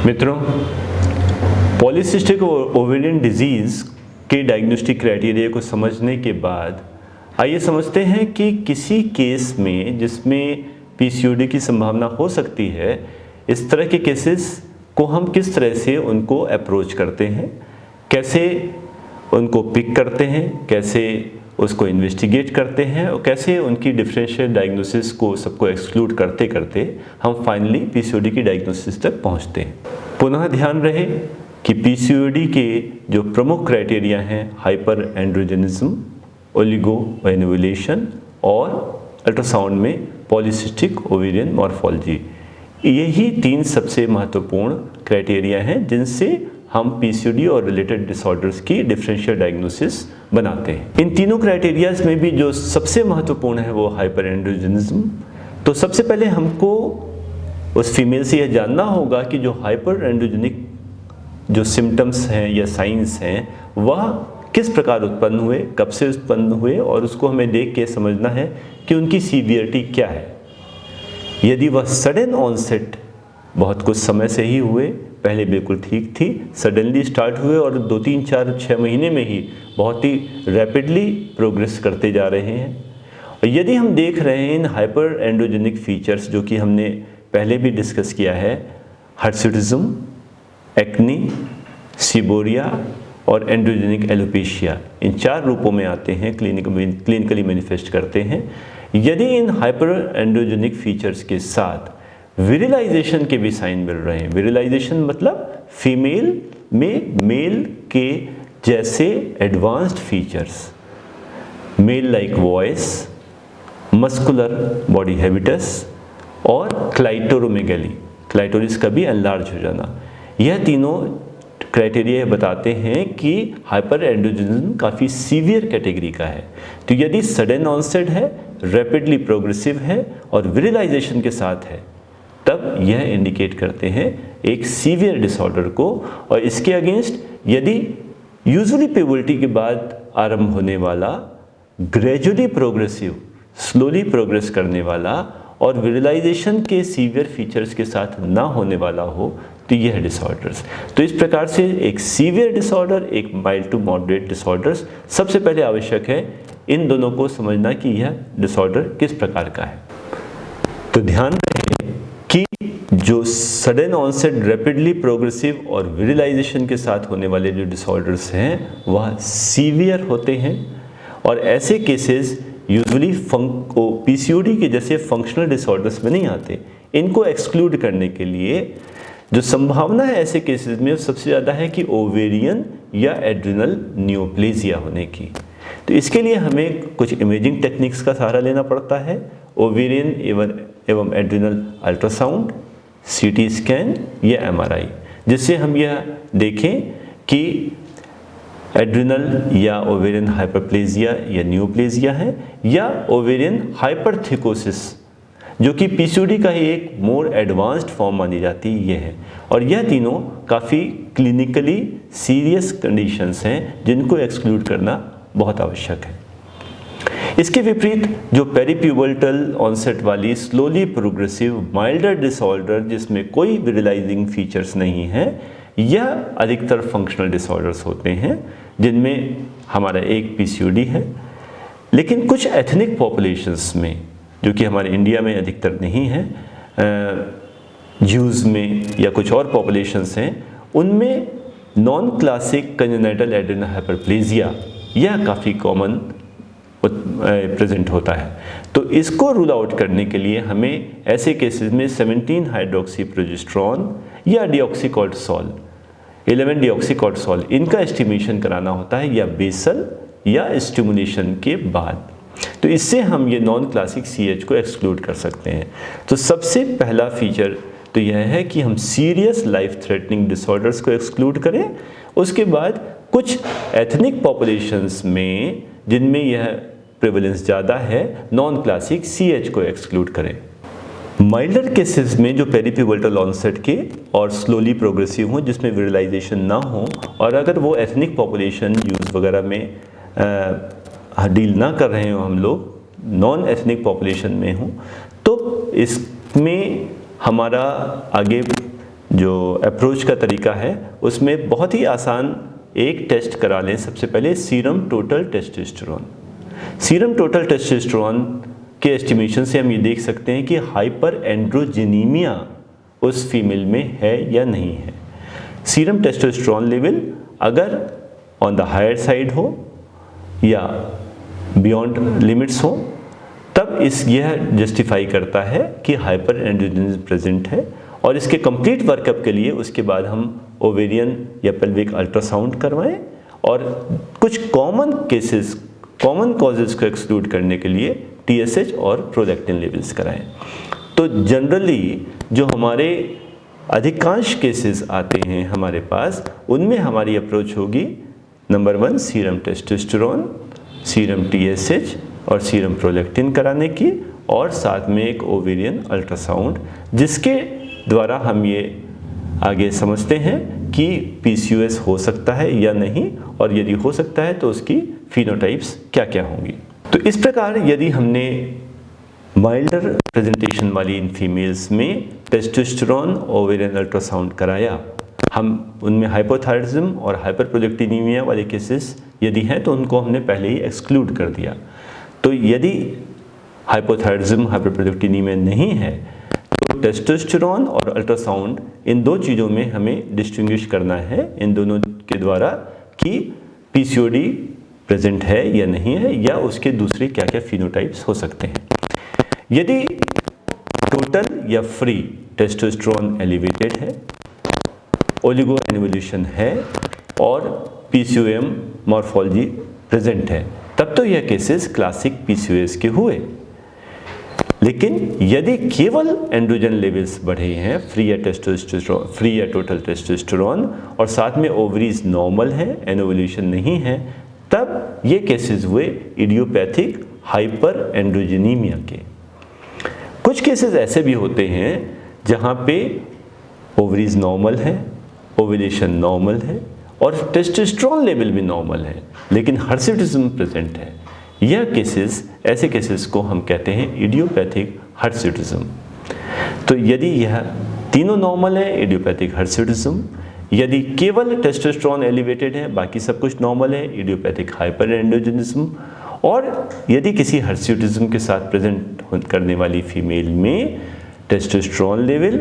मित्रों, polycystic ovarian disease के diagnostic criteria को समझने के बाद आइए समझते हैं कि किसी केस में जिसमें पीसीओडी की संभावना हो सकती है, इस तरह के केसेस को हम किस तरह से उनको अप्रोच करते हैं, कैसे उनको पिक करते हैं, कैसे उसको इन्वेस्टिगेट करते हैं और कैसे उनकी डिफरेंशियल डायग्नोसिस को सबको एक्सक्लूड करते करते हम फाइनली पीसीओडी की डायग्नोसिस तक पहुंचते हैं। पुनः ध्यान रहे कि पीसीओडी के जो प्रमुख क्राइटेरिया हैं हाइपर एंड्रोजेनिज्म, ओलिगो एनोवुलेशन और अल्ट्रासाउंड में पॉलीसिस्टिक ओवेरियन मॉर्फोलॉजी, यही तीन सबसे महत्वपूर्ण क्राइटेरिया हैं जिनसे हम पीसीओडी और रिलेटेड डिसऑर्डर्स की डिफरेंशियल डायग्नोसिस बनाते हैं। इन तीनों क्राइटेरियाज में भी जो सबसे महत्वपूर्ण है वो हाइपर एंड्रोजेनिज्म। तो सबसे पहले हमको उस फीमेल से यह जानना होगा कि जो हाइपर एंड्रोजेनिक जो सिम्टम्स हैं या साइंस हैं वह किस प्रकार उत्पन्न हुए, कब से उत्पन्न हुए, और उसको हमें देख के समझना है कि उनकी सीवियरिटी क्या है। यदि वह सडन ऑनसेट बहुत कुछ समय से ही हुए, पहले बिल्कुल ठीक थी, सडनली स्टार्ट हुए और 2, 3, 4, 6 महीने में ही बहुत ही रैपिडली प्रोग्रेस करते जा रहे हैं। और यदि हम देख रहे हैं इन हाइपर एंड्रोजेनिक फीचर्स जो कि हमने पहले भी डिस्कस किया है, हर्सुटिज्म, एक्नी, सीबोरिया और एंड्रोजेनिक एलोपेशिया, इन 4 रूपों में आते हैं, क्लिनिकली मैनिफेस्ट करते हैं। यदि इन हाइपर एंड्रोजेनिक फीचर्स के साथ विरिलाइजेशन के भी साइन मिल रहे हैं, विरिलाइजेशन मतलब फीमेल में मेल के जैसे advanced features, male like voice, muscular body habitus और क्लाइटोरोमेगैली, क्लाइटोरिस का भी एनलार्ज हो जाना, यह तीनों क्राइटेरिया बताते हैं कि हाइपर एंड्रोजेनिज्म काफ़ी सीवियर कैटेगरी का है। तो यदि सडन ऑनसेट है, रैपिडली प्रोग्रेसिव है और विरिलाइजेशन के साथ है, तब यह इंडिकेट करते हैं एक सीवियर डिसऑर्डर को। और इसके अगेंस्ट यदि यूजुअली प्यूबर्टी के बाद आरंभ होने वाला, ग्रेजुअली प्रोग्रेसिव, स्लोली प्रोग्रेस करने वाला और विरिलाइजेशन के सीवियर फीचर्स के साथ ना होने वाला हो, तो यह डिसऑर्डर्स। तो इस प्रकार से एक सीवियर डिसऑर्डर, एक माइल्ड टू मॉडरेट डिसऑर्डर्स, सबसे पहले आवश्यक है इन दोनों को समझना कि यह डिसऑर्डर किस प्रकार का है। तो ध्यान रखें कि जो सडन ऑनसेट, रैपिडली प्रोग्रेसिव और विरिलाइजेशन के साथ होने वाले जो डिसऑर्डर्स हैं वह सीवियर होते हैं और ऐसे केसेस यूजुअली पीसीओडी के जैसे फंक्शनल डिसऑर्डर्स में नहीं आते। इनको एक्सक्लूड करने के लिए जो संभावना है ऐसे केसेस में सबसे ज़्यादा है कि ओवेरियन या एड्रिनल नियोप्लेजिया होने की। तो इसके लिए हमें कुछ इमेजिंग टेक्निक्स का सहारा लेना पड़ता है, ओवेरियन एवं एड्रिनल अल्ट्रासाउंड, सीटी स्कैन या एमआरआई, जिससे हम यह देखें कि एड्रिनल या ओवेरियन हाइपरप्लेजिया या नियोप्लेजिया है या ओवेरियन हाइपरथिकोसिस, जो कि पीसीओडी का ही एक मोर एडवांस्ड फॉर्म मानी जाती है, ये है। और यह तीनों काफ़ी क्लिनिकली सीरियस कंडीशंस हैं जिनको एक्सक्लूड करना बहुत आवश्यक है। इसके विपरीत जो पेरीप्यूबर्टल ऑनसेट वाली स्लोली प्रोग्रेसिव माइल्डर डिसऑर्डर जिसमें कोई विरिलाइजिंग फीचर्स नहीं है, यह अधिकतर फंक्शनल डिसऑर्डर्स होते हैं जिनमें हमारा एक पीसीओडी है। लेकिन कुछ एथनिक पॉपुलेशंस में, जो कि हमारे इंडिया में अधिकतर नहीं है, ज्यूज़ में या कुछ और पॉपुलेशंस हैं, उनमें non classic congenital adrenal hyperplasia यह काफ़ी कॉमन प्रेजेंट होता है। तो इसको रूल आउट करने के लिए हमें ऐसे केसेस में 17 हाइड्रोक्सी प्रोजेस्टेरॉन या डिऑक्सीकॉर्टिसोल, 11 डिऑक्सीकॉर्टिसोल, इनका एस्टिमेशन कराना होता है या बेसल या स्टिमुलेशन के बाद। तो इससे हम ये नॉन क्लासिक सीएच को एक्सक्लूड कर सकते हैं। तो सबसे पहला फीचर तो यह है कि हम सीरियस लाइफ थ्रेटनिंग डिसऑर्डर्स को एक्सक्लूड करें। उसके बाद कुछ एथनिक पॉपुलेशंस में जिनमें यह प्रेवलेंस ज़्यादा है, नॉन क्लासिक सीएच को एक्सक्लूड करें। माइल्डर केसेस में जो पेरीप्यूबर्टल ऑनसेट के और स्लोली प्रोग्रेसिव हों, जिसमें विरिलाइजेशन ना हो, और अगर वो एथनिक पॉपुलेशन यूज़ वगैरह में डील ना कर रहे हो, हम लोग नॉन एथनिक पॉपुलेशन में हों, तो इसमें हमारा आगे जो अप्रोच का तरीका है उसमें बहुत ही आसान एक टेस्ट करा लें। सबसे पहले serum total testosterone. Serum total testosterone के एस्टिमेशन से हम ये देख सकते हैं कि हाइपर एंड्रोजेनीमिया उस फीमेल में है या नहीं है। सीरम टेस्टोस्टेरोन लेवल अगर ऑन द हायर साइड हो या बियॉन्ड लिमिट्स हो तब यह जस्टिफाई करता है कि हाइपर एंड्रोजनिज्म प्रेजेंट है। और इसके कंप्लीट वर्कअप के लिए उसके बाद हम ओवेरियन या पेल्विक अल्ट्रासाउंड करवाएं और कुछ कॉमन केसेस, कॉमन कॉजेज़ को एक्सक्लूड करने के लिए TSH और प्रोलैक्टिन लेवल्स कराएं। तो जनरली जो हमारे अधिकांश केसेस आते हैं हमारे पास, उनमें हमारी अप्रोच होगी number 1 serum testosterone, serum TSH और सीरम प्रोलैक्टिन कराने की, और साथ में एक ओवेरियन अल्ट्रासाउंड, जिसके द्वारा हम ये आगे समझते हैं कि PCOS हो सकता है या नहीं, और यदि हो सकता है तो उसकी फिनोटाइप्स क्या क्या होंगी। तो इस प्रकार यदि हमने माइल्डर प्रेजेंटेशन वाली इन फीमेल्स में टेस्टोस्टेरोन ओवेरियन अल्ट्रासाउंड कराया, हम उनमें हाइपोथायराइडिज्म और हाइपरप्रोजेक्टिनिमिया वाले केसेस यदि हैं तो उनको हमने पहले ही एक्सक्लूड कर दिया। तो यदि हाइपोथायराइडिज्म हाइपरप्रोजेक्टिनिमिया नहीं है तो टेस्टोस्टेरोन और अल्ट्रासाउंड, इन दो चीज़ों में हमें डिस्टिंग्विश करना है इन दोनों के द्वारा कि PCOD प्रेजेंट है या नहीं है, या उसके दूसरे क्या क्या फिनोटाइप्स हो सकते हैं। यदि टोटल या फ्री टेस्टोस्टेरोन एलिवेटेड है, ओलिगो एनिवोल्यूशन है और PCOM मॉर्फोलॉजी प्रेजेंट है, तब तो यह केसेस क्लासिक PCOS के हुए। लेकिन यदि केवल एंड्रोजन लेवल्स बढ़े हैं, फ्री या टोटल टेस्टोस्टेरोन, और साथ में ओवरीज नॉर्मल है, एनोवल्यूशन नहीं है, तब ये केसेस हुए इडियोपैथिक हाइपर एंड्रोजेनीमिया के। कुछ केसेस ऐसे भी होते हैं जहाँ पे ओवरीज नॉर्मल है, ओव्यूलेशन नॉर्मल है और टेस्टोस्टेरोन लेवल भी नॉर्मल है, लेकिन हिर्सुटिज्म प्रेजेंट है। यह केसेस, ऐसे केसेस को हम कहते हैं इडियोपैथिक हिर्सुटिज्म। तो यदि यह तीनों नॉर्मल है, इडियोपैथिक हिर्सुटिज्म, यदि केवल टेस्टोस्टेरोन एलिवेटेड है, बाकी सब कुछ नॉर्मल है, इडियोपैथिक हाइपर एंड्रोजनिज्म, और यदि किसी हिर्सुटिज्म के साथ प्रेजेंट करने वाली फीमेल में टेस्टोस्टेरोन लेवल,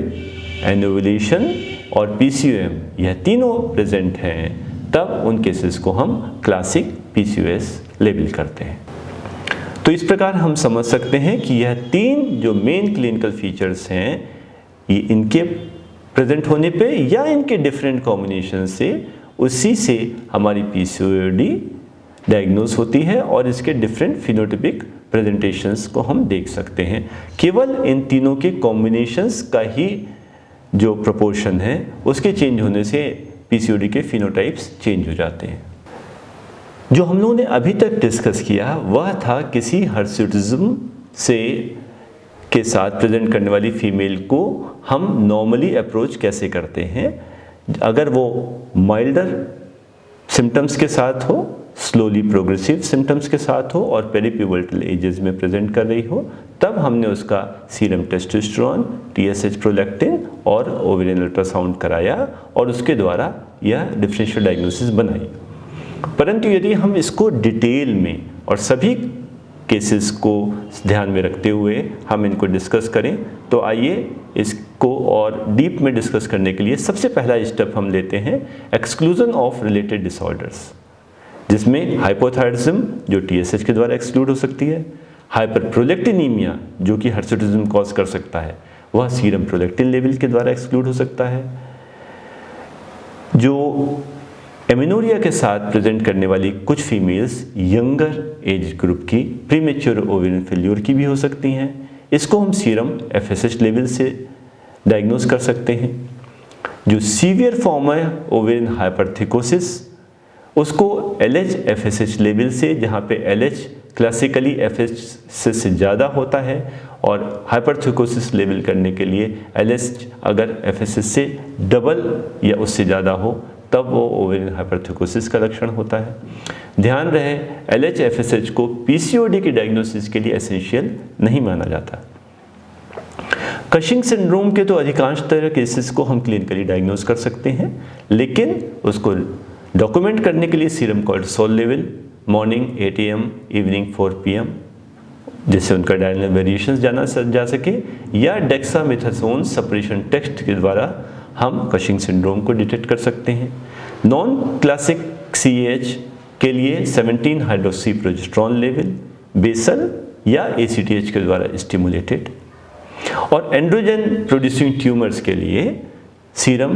एनोवुलेशन और PCOM यह तीनों प्रेजेंट हैं, तब उन केसेस को हम क्लासिक PCOS लेबल करते हैं। तो इस प्रकार हम समझ सकते हैं कि यह तीन जो मेन क्लिनिकल फीचर्स हैं, ये इनके प्रेजेंट होने पे या इनके डिफरेंट कॉम्बिनेशन से, उसी से हमारी PCOD डायग्नोस होती है और इसके डिफरेंट फिनोटाइपिक प्रेजेंटेशंस को हम देख सकते हैं। केवल इन तीनों के कॉम्बिनेशंस का ही जो प्रोपोर्शन है उसके चेंज होने से PCOD के फिनोटाइप्स चेंज हो जाते हैं। जो हम लोगों ने अभी तक डिस्कस किया वह था किसी हिर्सुटिज्म से के साथ प्रेजेंट करने वाली फीमेल को हम नॉर्मली अप्रोच कैसे करते हैं। अगर वो माइल्डर सिम्टम्स के साथ हो, स्लोली प्रोग्रेसिव सिम्टम्स के साथ हो और पेरीप्यूबर्टल एजेस में प्रेजेंट कर रही हो, तब हमने उसका सीरम टेस्टोस्टेरोन, TSH प्रोलैक्टिन और ओवेरियन अल्ट्रासाउंड कराया और उसके द्वारा यह डिफरेंशियल डायग्नोसिस बनाई। परंतु यदि हम इसको डिटेल में और सभी केसेस को ध्यान में रखते हुए हम इनको डिस्कस करें, तो आइए इसको और डीप में डिस्कस करने के लिए सबसे पहला स्टेप हम लेते हैं एक्सक्लूजन ऑफ रिलेटेड डिसऑर्डर्स, जिसमें हाइपोथायराइडिज्म जो TSH के द्वारा एक्सक्लूड हो सकती है, हाइपरप्रोजेक्टिनिमिया जो कि हिर्सुटिज्म कॉज कर सकता है वह सीरम प्रोलैक्टिन लेवल के द्वारा एक्सक्लूड हो सकता है, जो एमिनोरिया के साथ प्रेजेंट करने वाली कुछ फीमेल्स यंगर एज ग्रुप की प्रीमेच्योर ओवेरियन फेल्यूर की भी हो सकती हैं, इसको हम सीरम FSH लेवल से डायग्नोस कर सकते हैं। जो सीवियर फॉर्म है ओवेरियन हाइपरथिकोसिस, उसको LH FSH लेवल से, जहाँ पे LH क्लासिकली FSH से ज़्यादा होता है और हाइपरथिकोसिस लेवल करने के लिए LH अगर FSH से डबल या उससे ज़्यादा हो तब वो ओवेरियन हाइपरथिकोसिस का लक्षण होता है। ध्यान रहे LH FSH को PCOD की डायग्नोसिस के लिए एसेंशियल नहीं माना जाता। कशिंग सिंड्रोम के तो अधिकांश तरह केसेस को हम क्लिनिकली डायग्नोज कर सकते हैं, लेकिन उसको डॉक्यूमेंट करने के लिए serum cortisol level morning 8 AM, evening 4 PM, जिससे उनका डायग्नल वेरिएशंस जाना जा सके, या डेक्सामेथासोन सप्रेशन टेस्ट के द्वारा हम कशिंग सिंड्रोम को डिटेक्ट कर सकते हैं। नॉन क्लासिक CAH के लिए 17 हाइड्रोक्सी प्रोजेस्टेरॉन लेवल बेसल या ACTH के द्वारा स्टिमुलेटेड, और एंड्रोजन प्रोड्यूसिंग ट्यूमर्स के लिए सीरम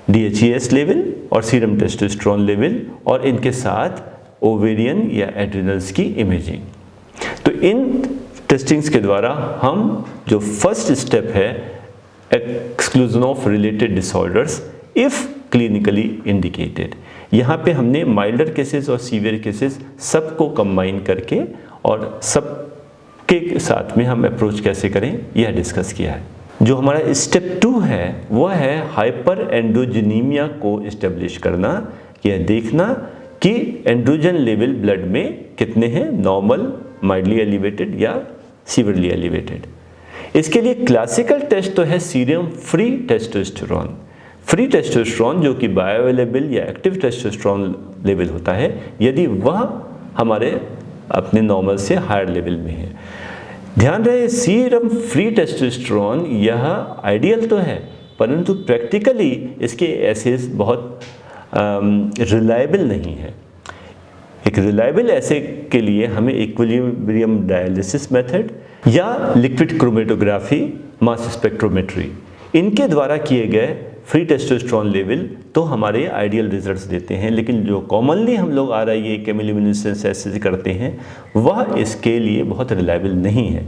DHEAS लेवल और सीरम टेस्टोस्टेरोन लेवल, और इनके साथ ओवेरियन या एड्रिनल्स की इमेजिंग। तो इन टेस्टिंग्स के द्वारा हम जो फर्स्ट स्टेप है exclusion of related disorders if clinically indicated, यहाँ पे हमने माइल्डर केसेस और सीवियर केसेस सबको कंबाइन करके और सब के साथ में हम अप्रोच कैसे करें यह डिस्कस किया है। जो हमारा स्टेप 2 है वह है हाइपर एंड्रोजेनीमिया को इस्टेब्लिश करना, यह देखना कि एंड्रोजन लेवल ब्लड में कितने हैं, नॉर्मल, माइल्डली एलिवेटेड या सीवियरली एलिवेटेड। इसके लिए क्लासिकल टेस्ट तो है serum free testosterone. Free testosterone जो कि बायोअवेलेबल या एक्टिव टेस्टोस्टेरोन लेवल होता है, यदि वह हमारे अपने नॉर्मल से हायर लेवल में है। ध्यान रहे सीरम फ्री टेस्टोस्टेरोन यह आइडियल तो है, परंतु प्रैक्टिकली इसके एसेस बहुत रिलायबल नहीं है। एक रिलायबल एसे के लिए हमें इक्विलिब्रियम डायलिसिस मेथड या लिक्विड क्रोमेटोग्राफी, मास स्पेक्ट्रोमेट्री, इनके द्वारा किए गए फ्री टेस्टोस्टेरोन लेवल तो हमारे आइडियल रिजल्ट्स देते हैं, लेकिन जो कॉमनली हम लोग RIA केमिलोमिनेसेंस ऐसे करते हैं वह इसके लिए बहुत रिलायबल नहीं है।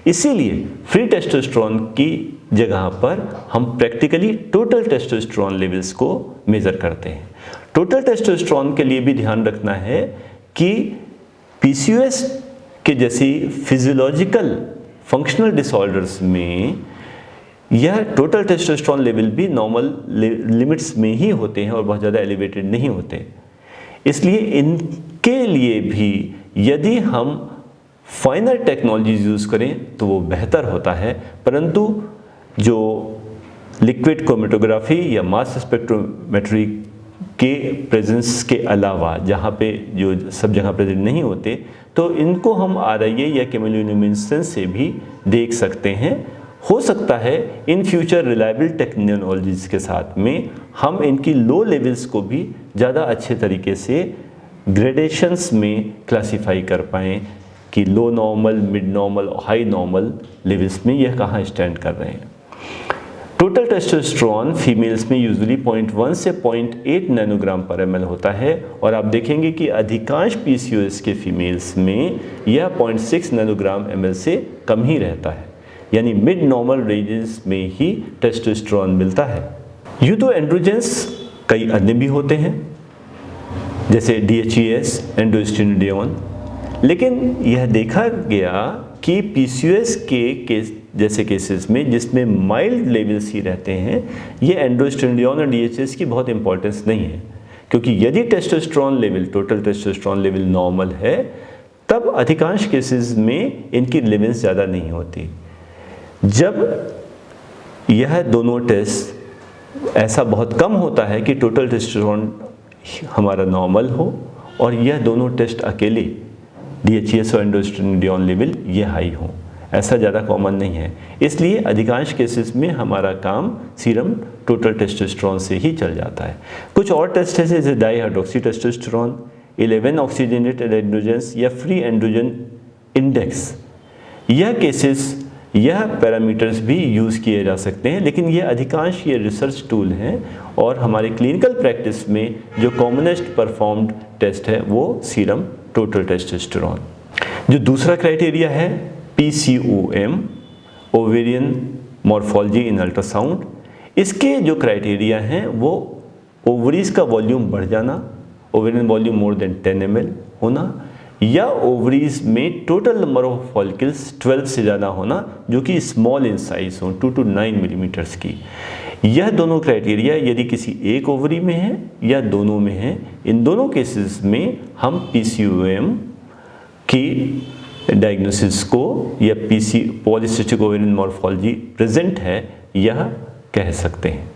इसीलिए फ्री टेस्टोस्टेरोन की जगह पर हम प्रैक्टिकली टोटल टेस्टोस्टेरोन लेवल्स को मेज़र करते हैं। टोटल टेस्टोस्टेरोन के लिए भी ध्यान रखना है कि PCOS के जैसी फिजियोलॉजिकल फंक्शनल डिसऑर्डर्स में यह टोटल टेस्टोस्टेरोन लेवल भी नॉर्मल लिमिट्स में ही होते हैं और बहुत ज़्यादा एलिवेटेड नहीं होते। इसलिए इनके लिए भी यदि हम फाइनर टेक्नोलॉजीज यूज़ करें तो वो बेहतर होता है, परंतु जो लिक्विड क्रोमेटोग्राफी या मास स्पेक्ट्रोमेट्री के प्रेजेंस के अलावा जहाँ पे जो सब जगह प्रेजेंट नहीं होते, तो इनको हम RIA या केमिलोमिनेसेंस से भी देख सकते हैं। हो सकता है इन फ्यूचर रिलायबल टेक्नोलॉजीज़ के साथ में हम इनकी लो लेवल्स को भी ज़्यादा अच्छे तरीके से ग्रेडेशंस में क्लासिफाई कर पाएँ कि low normal, mid normal, high normal levels में यह कहाँ स्टैंड कर रहे हैं। टोटल टेस्टोस्टेरोन फीमेल्स में यूजुअली 0.1 से 0.8 नैनोग्राम पर ml होता है, और आप देखेंगे कि अधिकांश PCOS के फीमेल्स में यह 0.6 नैनोग्राम ml से कम ही रहता है, यानी मिड नॉर्मल रेंजेस में ही टेस्टोस्टेरोन मिलता है। यूँ तो एंड्रोजेंस कई अन्य भी होते हैं जैसे DHEAS, एंडोस्टेरोडियोन, लेकिन यह देखा गया कि PCOS के जैसे केसेस में जिसमें माइल्ड लेवल्स ही रहते हैं, ये एंडोस्टेरोडियोन और DHEAS की बहुत इंपॉर्टेंस नहीं है, क्योंकि यदि testosterone level, total testosterone level normal है, तब अधिकांश केसेस में इनकी लेवल्स ज़्यादा नहीं होती। जब यह दोनों टेस्ट ऐसा बहुत कम होता है कि टोटल टेस्टोस्टेरोन हमारा नॉर्मल हो और यह दोनों टेस्ट अकेले DHEAS और एंडोस्टेरोडियोन लेवल ये हाई हो, ऐसा ज़्यादा कॉमन नहीं है। इसलिए अधिकांश केसेस में हमारा काम सीरम टोटल टेस्टोस्टेरोन से ही चल जाता है। कुछ और टेस्ट है जैसे डाईहाइड्रोक्सी टेस्टोस्टेरोन, 11 ऑक्सीजनेटेड एंड्रोजेंस या फ्री एंड्रोजन इंडेक्स, यह केसेस, यह पैरामीटर्स भी यूज़ किए जा सकते हैं, लेकिन ये अधिकांश ये रिसर्च टूल हैं और हमारे क्लिनिकल प्रैक्टिस में जो कॉमनेस्ट परफॉर्म्ड टेस्ट है वो सीरम टोटल टेस्टोस्टेरोन। जो दूसरा क्राइटेरिया है PCOM, ओवेरियन मॉर्फोलॉजी इन अल्ट्रासाउंड, इसके जो क्राइटेरिया हैं वो ओवरीज का वॉल्यूम बढ़ जाना, ovarian volume more than 10 ml होना, या ओवरीज में टोटल नंबर ऑफ फॉलिकल्स 12 से ज़्यादा होना जो कि स्मॉल इन साइज हो, 2 to 9 मिलीमीटर्स की। यह दोनों क्राइटेरिया यदि किसी एक ओवरी में है या दोनों में है, इन दोनों केसेस में हम PCOM की डायग्नोसिस को या पॉलीसिस्टिक ओवेरियन मॉर्फोलॉजी प्रेजेंट है यह कह सकते हैं।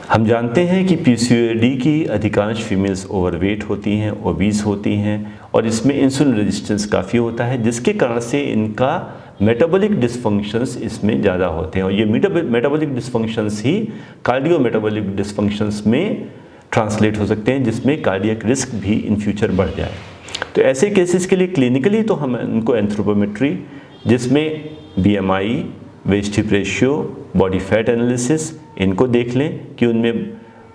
हम जानते हैं कि पीसीओडी की अधिकांश फीमेल्स ओवरवेट होती हैं, ओबीस होती हैं और इसमें इंसुलिन रेजिस्टेंस काफ़ी होता है, जिसके कारण से इनका मेटाबॉलिक डिसफंक्शंस इसमें ज़्यादा होते हैं और ये मेटाबॉलिक डिसफंक्शंस ही कार्डियो मेटाबॉलिक डिसफंक्शंस में ट्रांसलेट हो सकते हैं, जिसमें कार्डियक रिस्क भी इन फ्यूचर बढ़ जाए। तो ऐसे केसेस के लिए क्लिनिकली तो हम उनको एंथ्रोपोमेट्री, जिसमें BMI, waist hip ratio, body fat analysis, इनको देख लें कि उनमें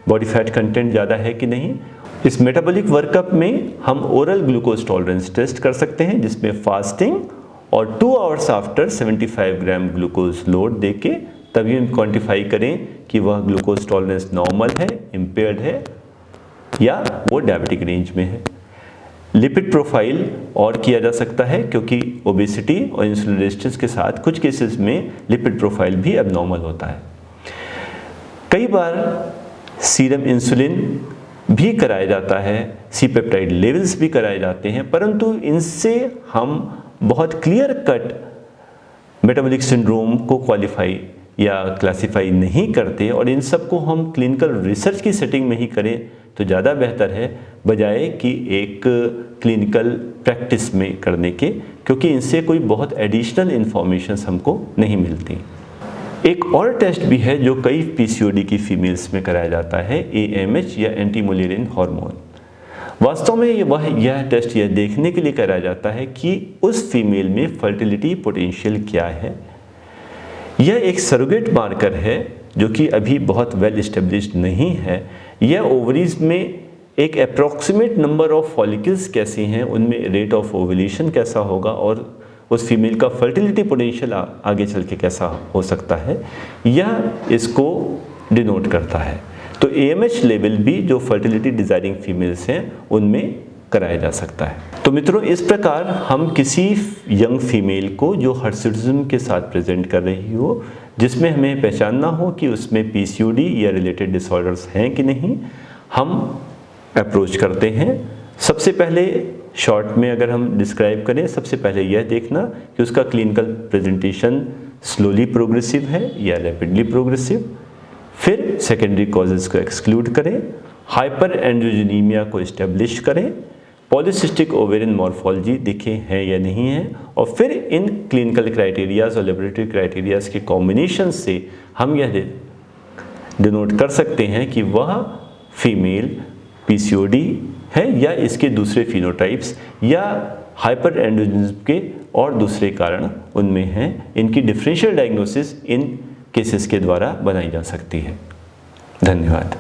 बॉडी फैट कंटेंट ज़्यादा है कि नहीं। इस मेटाबॉलिक वर्कअप में हम ओरल ग्लूकोज टॉलरेंस टेस्ट कर सकते हैं, जिसमें फास्टिंग और 2 hours after 75 gram glucose load देके तभी हम क्वांटिफाई करें कि वह ग्लूकोज टॉलरेंस नॉर्मल है, इम्पेयर्ड है या वो डायबिटिक रेंज में है। लिपिड प्रोफाइल और किया जा सकता है, क्योंकि ओबेसिटी और इंसुलिन रेजिस्टेंस के साथ कुछ केसेस में लिपिड प्रोफाइल भी एबनॉर्मल होता है। कई बार सीरम इंसुलिन भी कराया जाता है, सी पेप्टाइड लेवल्स भी कराए जाते हैं, परंतु इनसे हम बहुत क्लियर कट मेटाबॉलिक सिंड्रोम को क्वालिफाई या क्लासिफाई नहीं करते और इन सब को हम क्लिनिकल रिसर्च की सेटिंग में ही करें तो ज़्यादा बेहतर है, बजाय कि एक क्लिनिकल प्रैक्टिस में करने के, क्योंकि इनसे कोई बहुत एडिशनल इन्फॉर्मेशन हमको नहीं मिलती। एक और टेस्ट भी है जो कई पीसीओडी की फीमेल्स में कराया जाता है, AMH या एंटी मुलेरियन हार्मोन। वास्तव में यह टेस्ट यह देखने के लिए कराया जाता है कि उस फीमेल में फर्टिलिटी पोटेंशियल क्या है। यह एक सरोगेट मार्कर है जो कि अभी बहुत वेल इस्टेब्लिश्ड नहीं है। यह ओवरीज में एक अप्रॉक्सीमेट नंबर ऑफ फॉलिकल्स कैसे हैं, उनमें रेट ऑफ ओवुलेशन कैसा होगा और उस फीमेल का फर्टिलिटी पोटेंशियल आगे चल के कैसा हो सकता है, यह इसको डिनोट करता है। तो AMH लेवल भी जो फर्टिलिटी डिजायरिंग फीमेल्स हैं उनमें कराया जा सकता है। तो मित्रों, इस प्रकार हम किसी यंग फीमेल को जो हर्सिटिज्म के साथ प्रेजेंट कर रही हो, जिसमें हमें पहचानना हो कि उसमें पीसीओडी या रिलेटेड डिसऑर्डर्स हैं कि नहीं, हम अप्रोच करते हैं। सबसे पहले शॉर्ट में अगर हम डिस्क्राइब करें, सबसे पहले यह देखना कि उसका क्लिनिकल प्रेजेंटेशन स्लोली प्रोग्रेसिव है या रैपिडली प्रोग्रेसिव। फिर सेकेंडरी कॉजेज़ को एक्सक्लूड करें, हाइपर एंड्रोजेनीमिया को इस्टेब्लिश करें, पॉलीसिस्टिक ओवेरियन मॉर्फोलॉजी दिखे हैं या नहीं है, और फिर इन क्लिनिकल क्राइटेरियाज और लेबोरेटरी क्राइटेरियाज के कॉम्बिनेशन से हम यह डिनोट कर सकते हैं कि वह फीमेल पीसीओडी है या इसके दूसरे फिनोटाइप्स या हाइपर एंड्रोजेनिज्म के और दूसरे कारण उनमें हैं। इनकी डिफरेंशियल डायग्नोसिस इन केसेस के द्वारा बनाई जा सकती है। धन्यवाद।